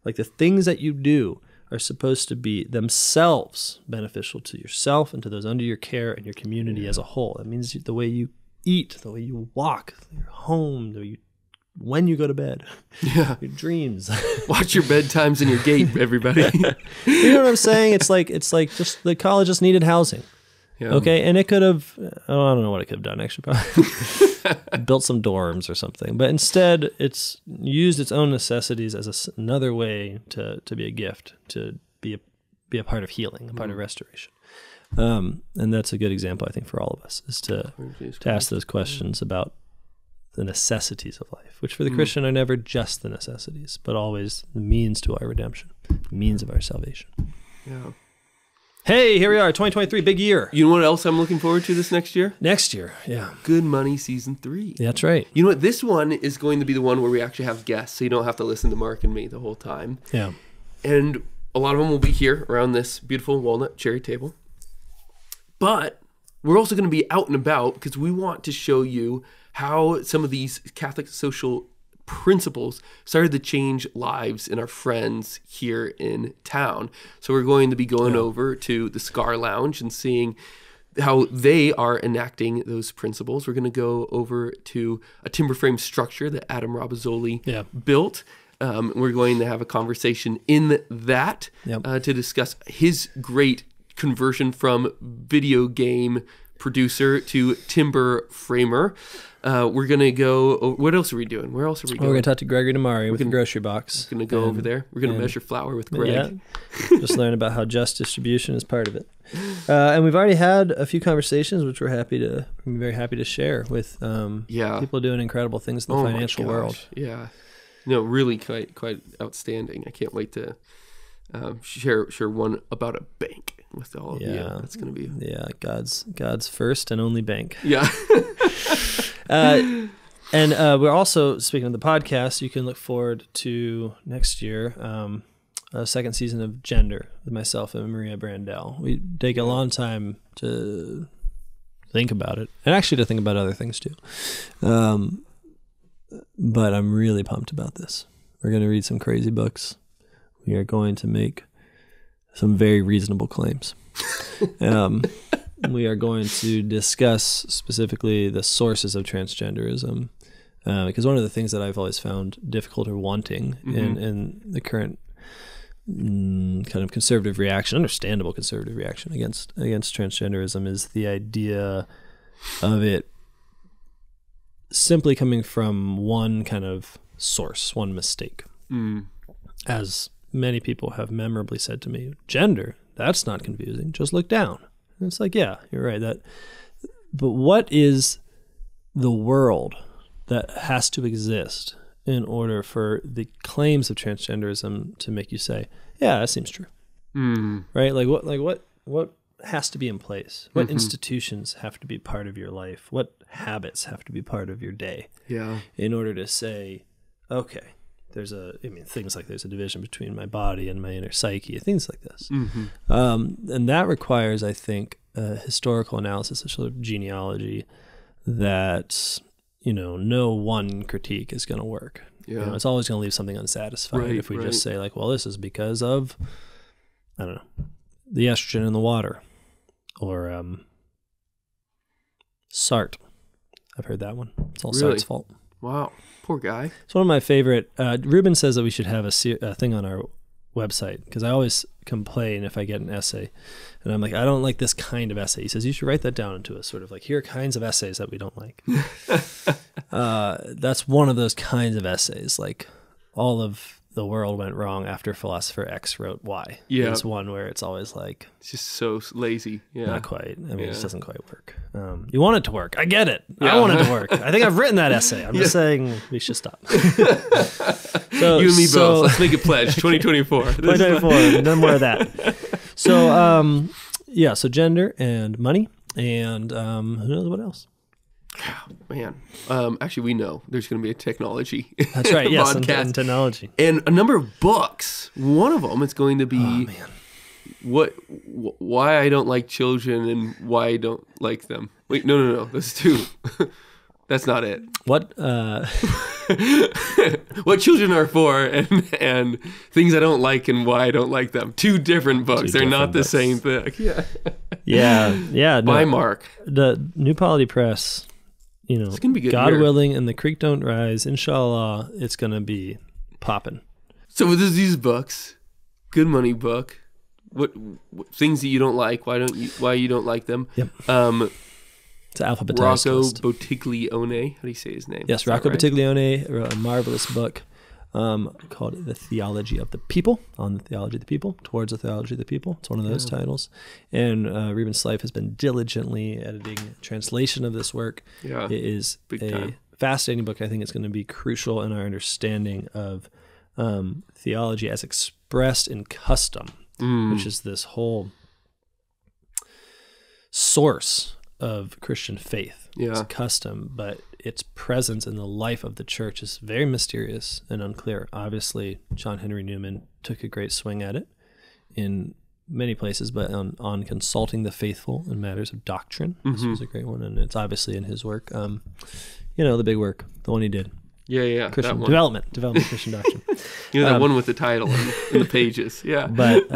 Like the things that you do are supposed to be themselves beneficial to yourself and to those under your care and your community as a whole. That means the way you eat, the way you walk, your home, when you go to bed, your dreams. Watch your bedtimes and your gait, everybody. You know what I'm saying? It's like just the college just needed housing. Yeah. Okay, and it could have, I don't know what it could have done actually, probably built some dorms or something. But instead, it's used its own necessities as another way to be a gift, to be a part of healing, a part of restoration. And that's a good example, I think, for all of us, is to ask those questions about the necessities of life, which for the Christian are never just the necessities, but always the means to our redemption, the means of our salvation. Yeah. Hey, here we are, 2023, big year. You know what else I'm looking forward to this next year? Next year, yeah. Good Money Season 3. That's right. You know what? This one is going to be the one where we actually have guests, so you don't have to listen to Marc and me the whole time. Yeah. And a lot of them will be here around this beautiful walnut cherry table. But we're also going to be out and about because we want to show you how some of these Catholic social principles started to change lives in our friends here in town. So we're going to be going over to the Scar Lounge and seeing how they are enacting those principles. We're going to go over to a timber frame structure that Adam Robazzoli built. We're going to have a conversation in that to discuss his great conversion from video game producer to timber framer. We're going to go, what else are we doing? Where else are we going? We're going to talk to Gregory Damari with the grocery box. We're going to go over there. We're going to measure flour with Greg. Yeah, just learn about how just distribution is part of it. And we've already had a few conversations, which we're very happy to share with people doing incredible things in the financial world. Yeah. No, really quite outstanding. I can't wait to share one about a bank with all of you. That's going to be God's first and only bank. Yeah. And we're also, speaking of the podcast, you can look forward to next year. a second season of Gender with myself and Maria Brandel. We take a long time to think about it, and actually to think about other things too. But I'm really pumped about this. We're going to read some crazy books. We are going to make some very reasonable claims. We are going to discuss specifically the sources of transgenderism, because one of the things that I've always found difficult or wanting in the current kind of conservative reaction, understandable conservative reaction against transgenderism, is the idea of it simply coming from one kind of source, one mistake. As many people have memorably said to me, gender, that's not confusing, just look down. And it's like, yeah, you're right. But what is the world that has to exist in order for the claims of transgenderism to make you say, yeah, that seems true. Right? What has to be in place? What institutions have to be part of your life? What habits have to be part of your day? Yeah. In order to say, okay, things like there's a division between my body and my inner psyche, things like this. And that requires, I think, a historical analysis, a sort of genealogy that, no one critique is going to work. Yeah. It's always going to leave something unsatisfied if we just say like, well, this is because of, I don't know, the estrogen in the water, or Sartre. I've heard that one. It's all Sartre's fault. Wow. Poor guy. It's one of my favorite. Ruben says that we should have a thing on our website, because I always complain if I get an essay and I'm like, I don't like this kind of essay. He says, you should write that down into a sort of like, here are kinds of essays that we don't like. That's one of those kinds of essays. Like, all of the world went wrong after philosopher X wrote Y. Yeah. It's one where it's always like, it's just so lazy. Yeah. Not quite. I mean, it just doesn't quite work. You want it to work. I get it. Yeah. I want it to work. I think I've written that essay. I'm just saying we should stop. So, you and me both. Let's make a pledge. 2024. 2024. No more of that. So, so gender and money and who knows what else? Man, actually, we know there's going to be a technology. That's right. Yes, and technology, and a number of books. One of them is going to be why I don't like children and why I don't like them. Wait, no, that's two. That's not it. What what children are for and things I don't like and why I don't like them. Two different books. They're not the same thing. Yeah. By Marc. The New Polity Press. It's gonna be good. God willing, and the creek don't rise. Inshallah, it's gonna be popping. So with these books, Good Money book. What things that you don't like? Why you don't like them? Yep. It's alphabetized. Rocco Bottiglione. How do you say his name? Yes, Rocco Bottiglione wrote a marvelous book called The Theology of the People, on the theology of the people, towards the theology of the people. It's one of those titles. And Reuben Slife has been diligently editing a translation of this work. Yeah, it is fascinating book. I think it's going to be crucial in our understanding of theology as expressed in custom, which is this whole source of Christian faith. It's custom, but its presence in the life of the church is very mysterious and unclear. Obviously, John Henry Newman took a great swing at it in many places, but on consulting the faithful in matters of doctrine. This was a great one, and it's obviously in his work. The big work, the one he did. Yeah. Christian development Christian doctrine. That one with the title in the pages. Yeah. But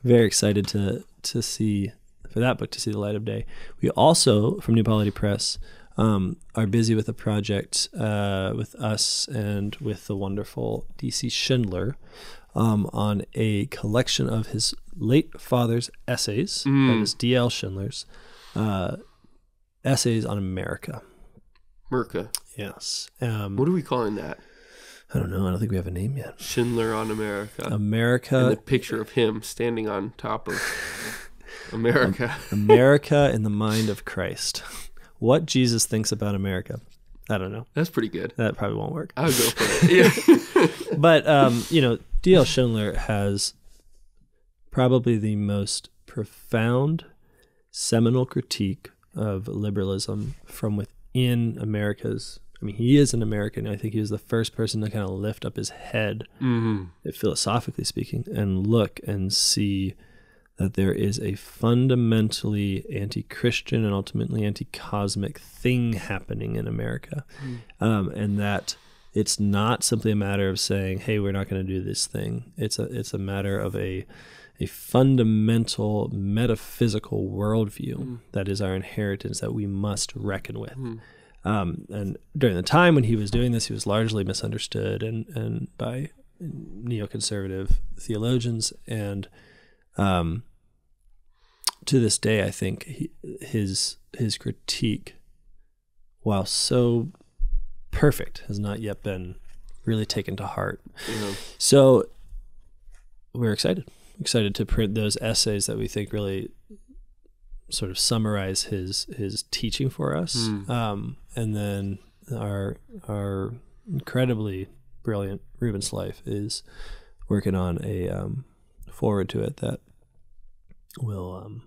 very excited to see, for that book to see the light of day. We also, from New Polity Press, are busy with a project with us and with the wonderful D.C. Schindler on a collection of his late father's essays, that is D.L. Schindler's essays on America. Yes. What are we calling that? I don't know. I don't think we have a name yet. Schindler on America. And the picture of him standing on top of America. America in the mind of Christ. What Jesus thinks about America. I don't know. That's pretty good. That probably won't work. I would go for it. Yeah. But, D.L. Schindler has probably the most profound seminal critique of liberalism from within America's I mean, he is an American. I think he was the first person to kind of lift up his head, philosophically speaking, and look and see that there is a fundamentally anti-Christian and ultimately anti-cosmic thing happening in America. And that it's not simply a matter of saying, hey, we're not going to do this thing. It's a matter of a fundamental metaphysical worldview that is our inheritance that we must reckon with. And during the time when he was doing this, he was largely misunderstood and by neoconservative theologians. And to this day, I think his critique, while so perfect, has not yet been really taken to heart. So we're excited to print those essays that we think really sort of summarize his teaching for us. And then our incredibly brilliant Ruben Slife is working on a forward to it that will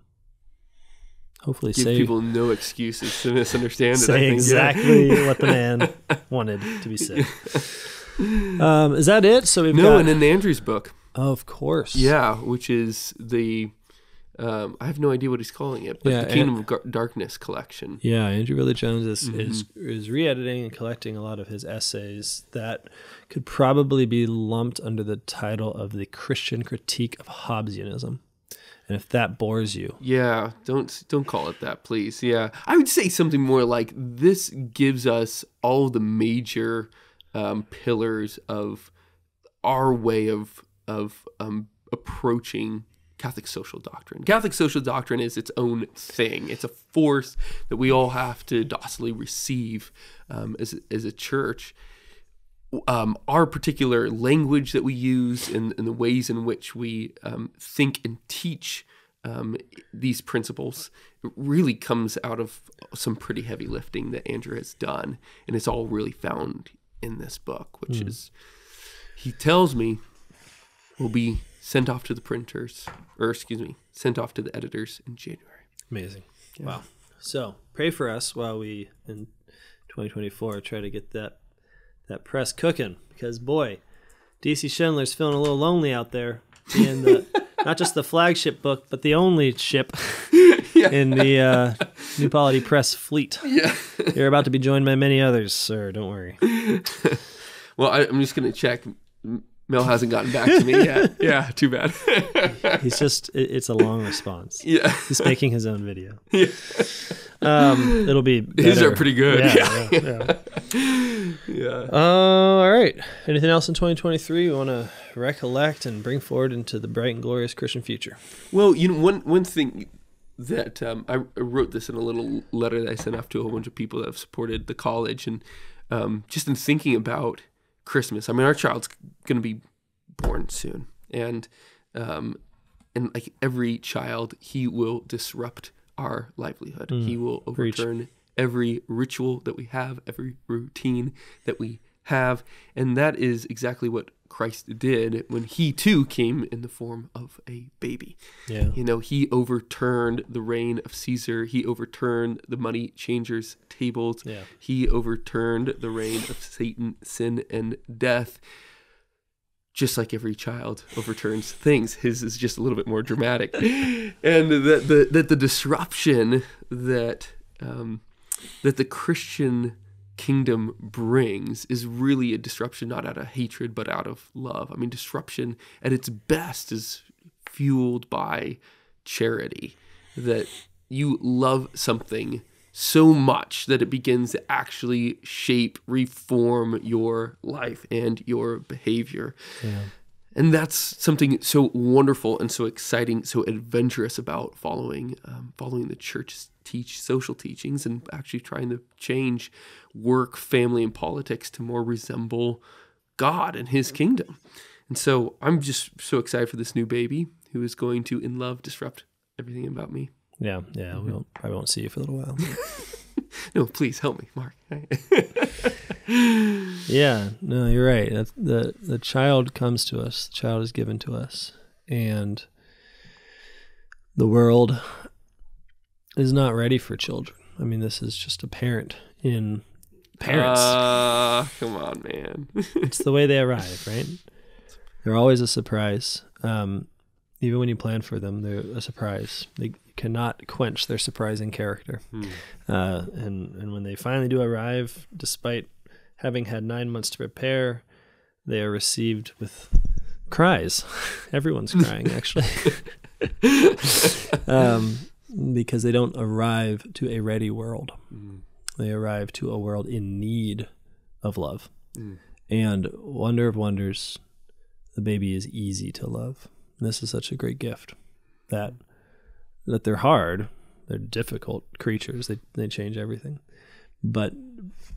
hopefully give people no excuses to misunderstand it. I say think. exactly what the man wanted to be said. Is that it? So we've and in Andrew's book. Of course. Yeah, which is the, I have no idea what he's calling it, but the Kingdom of Darkness collection. Yeah, Andrew Ridley Jones is re-editing and collecting a lot of his essays that could probably be lumped under the title of the Christian Critique of Hobbesianism. And if that bores you, don't call it that, please. Yeah, I would say something more like this gives us all the major pillars of our way of approaching Catholic social doctrine. Catholic social doctrine is its own thing. It's a force that we all have to docilely receive as a church. Our particular language that we use and the ways in which we think and teach these principles really comes out of some pretty heavy lifting that Andrew has done. And it's all really found in this book, which is, he tells me, will be sent off to the printers, sent off to the editors in January. Amazing. Yeah. Wow. So pray for us while we, in 2024, try to get that press cooking, because boy, DC Schindler's feeling a little lonely out there, being not just the flagship book, but the only ship in the New Polity Press fleet. Yeah. You're about to be joined by many others, sir. Don't worry. Well, I'm just going to check. Mel hasn't gotten back to me yet. Yeah, too bad. It's a long response. Yeah. He's making his own video. Yeah. It'll be better. His are pretty good. Yeah. All right. Anything else in 2023 we want to recollect and bring forward into the bright and glorious Christian future? Well, one thing that I wrote this in a little letter that I sent off to a whole bunch of people that have supported the college, and just in thinking about Christmas. I mean, our child's going to be born soon, and like every child, he will disrupt our livelihood. He will overturn every ritual that we have, every routine that we have, and that is exactly what Christ did when he too came in the form of a baby. Yeah. He overturned the reign of Caesar. He overturned the money changers' tables. Yeah. He overturned the reign of Satan, sin, and death. Just like every child overturns things, his is just a little bit more dramatic. And that the disruption that the Christian kingdom brings is really a disruption not out of hatred but out of love. I mean, disruption at its best is fueled by charity, that you love something so much that it begins to actually shape, reform your life and your behavior. Yeah. And that's something so wonderful and so exciting, so adventurous about following the church's social teachings and actually trying to change work, family, and politics to more resemble God and his kingdom. And so I'm just so excited for this new baby who is going to, in love, disrupt everything about me. Yeah. I won't see you for a little while. No, please help me, Mark. Yeah, no, you're right. The child comes to us. The child is given to us. And the world is not ready for children. I mean, this is just apparent in parents. Come on, man. It's the way they arrive, right? They're always a surprise. Even when you plan for them, they're a surprise. They cannot quench their surprising character. And when they finally do arrive, despite having had 9 months to prepare, they are received with cries. Everyone's crying, actually. Because they don't arrive to a ready world. They arrive to a world in need of love. And wonder of wonders, the baby is easy to love. And this is such a great gift that they're hard, they're difficult creatures, they change everything. But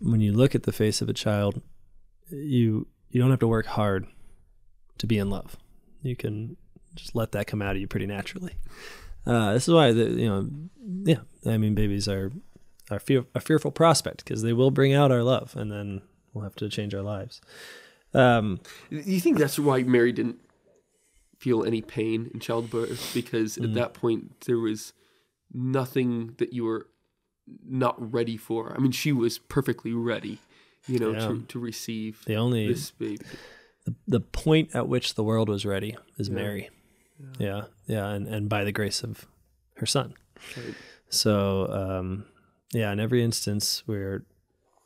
when you look at the face of a child, you don't have to work hard to be in love. You can just let that come out of you pretty naturally. This is why babies are a fearful prospect, because they will bring out our love, and then we'll have to change our lives. You think that's why Mary didn't feel any pain in childbirth? Because at that point there was nothing that you were not ready for. I mean, she was perfectly ready, to receive this baby. The point at which the world was ready is Mary. Yeah. And by the grace of her son. Right. So, in every instance, we're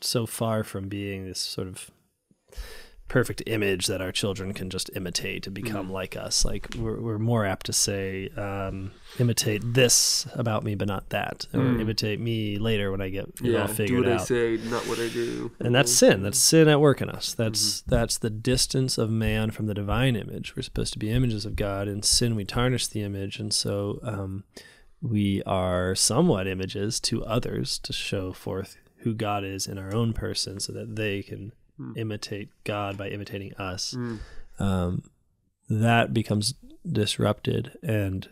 so far from being this sort of perfect image that our children can just imitate to become like us. Like we're more apt to say, imitate this about me, but not that, or imitate me later when I get all figured out. Do what I say, not what I do. And that's sin. That's sin at work in us. That's the distance of man from the divine image. We're supposed to be images of God. In sin, we tarnish the image, and so we are somewhat images to others to show forth who God is in our own person, so that they can imitate God by imitating us. That becomes disrupted, and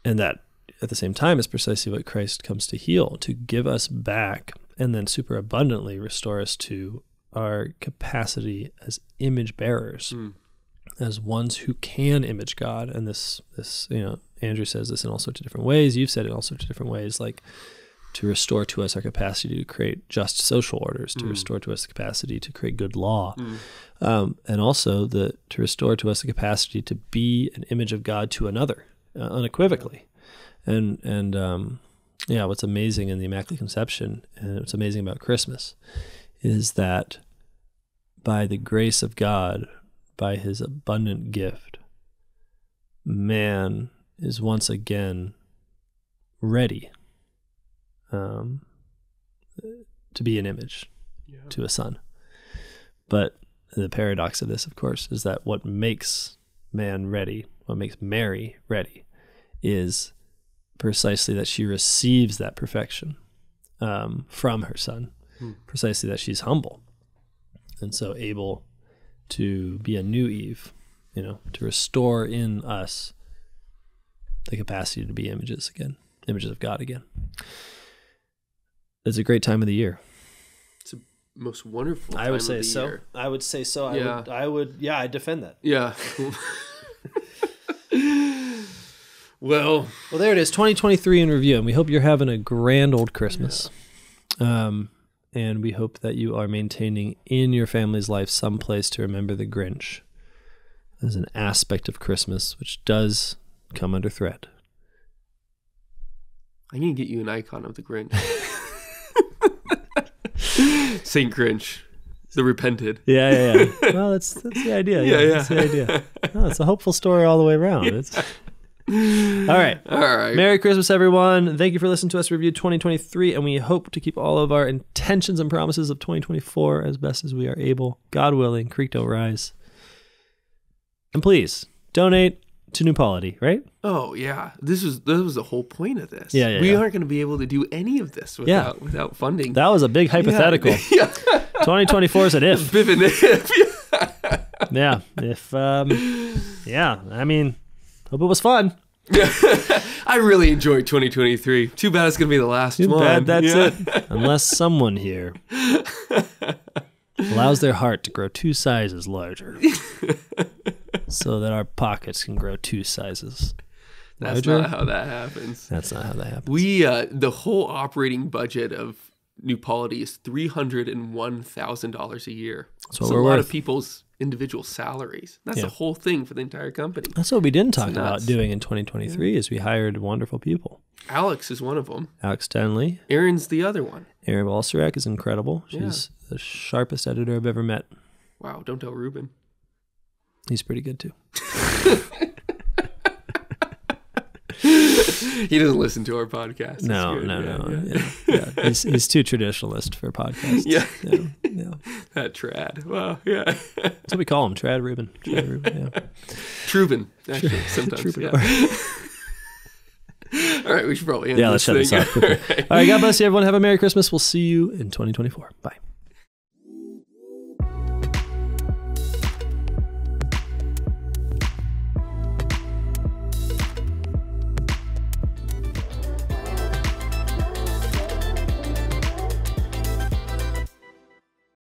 that at the same time is precisely what Christ comes to heal, to give us back and then super abundantly restore us to our capacity as image bearers, as ones who can image God. And this Andrew says this in all sorts of different ways. You've said it in all sorts of different ways, like to restore to us our capacity to create just social orders, to restore to us the capacity to create good law, and also to restore to us the capacity to be an image of God to another, unequivocally. And what's amazing in the Immaculate Conception, and what's amazing about Christmas, is that by the grace of God, by his abundant gift, man is once again ready to be an image to a son. But the paradox of this, of course, is that what makes man ready, what makes Mary ready, is precisely that she receives that perfection from her son, precisely that she's humble, and so able to be a new Eve, to restore in us the capacity to be images again, images of God again. It's a great time of the year. It's the most wonderful time I would of say the so. year. I would say so. Yeah. I defend that. Yeah. Well, there it is, 2023 in review, and we hope you're having a grand old Christmas. And we hope that you are maintaining in your family's life some place to remember the Grinch as an aspect of Christmas, which does come under threat. I'm going to get you an icon of the Grinch. Saint Grinch, the repented. Yeah. Well, that's the idea. Yeah. That's the idea. Oh, it's a hopeful story all the way around. It's... All right. Merry Christmas, everyone. Thank you for listening to us review 2023, and we hope to keep all of our intentions and promises of 2024 as best as we are able. God willing, creek don't rise. And please, donate to New Polity, right? Oh, yeah. This was the whole point of this. Yeah. We aren't going to be able to do any of this without funding. That was a big hypothetical. Yeah. 2024 is an if. Bit of an if. Yeah. If, I mean... Hope it was fun. I really enjoyed 2023. Too bad it's going to be the last one. Too bad that's it. Unless someone here allows their heart to grow 2 sizes larger so that our pockets can grow 2 sizes larger. That's not how that happens. That's not how that happens. We, the whole operating budget of new Polity is $301,000 a year. That's That's what a we're lot worth. of people's individual salaries. That's Yeah. the whole thing for the entire company. That's what we didn't talk nuts. about doing in 2023 is we hired wonderful people. Alex is one of them. Alex Stanley, Aaron's the other one. Erin Walserek is incredible. She's the sharpest editor I've ever met. Wow, don't tell Ruben. He's pretty good too. He doesn't listen to our podcast. That's No. good. Yeah. He's too traditionalist for podcasts. Yeah. Yeah. That trad. Wow, yeah. That's what we call him, Trad Ruben. Trad Ruben, yeah. Truben, actually, sometimes. Troubadour. Yeah. All right, we should probably end Yeah, let's shut this thing. off quickly. All right, God bless you, everyone. Have a Merry Christmas. We'll see you in 2024. Bye.